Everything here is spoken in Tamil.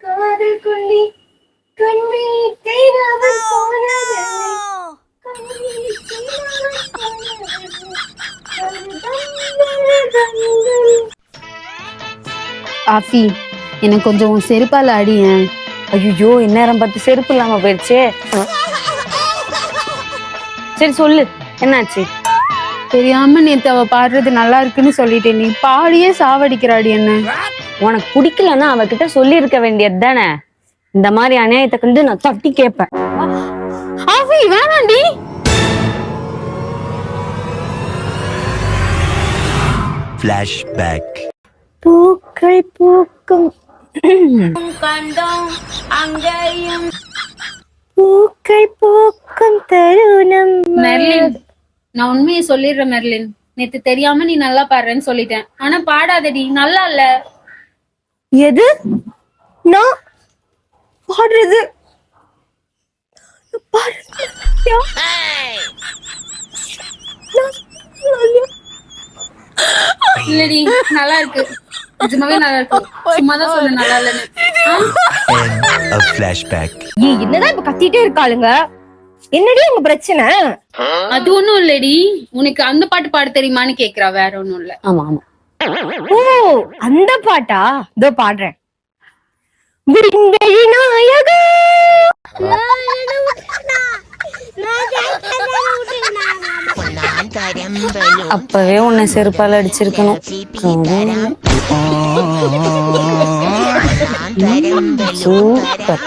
காதல் கொள்ளி கண்ணி தேடாமல் போனதில்லை. ஆஃபி, எனக்கு கொஞ்சம் செருப்பால அடியேன். ஐயோ, இந்நேரம் பார்த்து செருப்பு இல்லாம போயிடுச்சே. சரி சொல்லு, என்னாச்சு? தெரியாம நேத்து அவ பாடுறது நல்லா இருக்குன்னு சொல்லிட்டேன், நீ பாடியே சாவடிக்கிறாடி என்ன. உனக்கு பிடிக்கலன்னா அவகிட்ட சொல்லி இருக்க வேண்டியது தானே. இந்த மாதிரி அநியாயத்தை கண்டு நான் தட்டி கேட்பேன். ஆஃபி வேணாண்டி. Flashback. பூக்கள் பூக்கும் கண்டோம் அங்கேயும் பூக்கள் பூக்கும் தருணம். மெர்லின், நான் உண்மையை சொல்லிடுறேன் மெர்லின். நேத்து தெரியாம நீ நல்லா பாடுறேன்னு சொல்லிட்டேன், ஆனா பாடாதடி, நல்லா இல்ல. எது? நான் பாடுறது இல்லடி, நல்லா இருக்கு, நிஜமாவே நல்லா இருக்கு. சும்மாதான் சொல்ல நல்லா இல்லன்னு. End of flashback. என்னதான் இப்ப கத்திட்டே இருக்காளுங்க? என்னடி உங்க பிரச்சனை? அது ஒண்ணும் இல்லடி, உனக்கு அந்த பாட்டு பாட தெரியுமான்னு கேக்குறா, வேற ஒண்ணும் இல்ல. ஆமா ஆமா. ஓ, அந்த பாட்டா? இதோ பாடுறேன். விண்வெளி நாயகா. அப்பவே உன்னை செருப்பால அடிச்சிருக்கணும். சூப்பர்.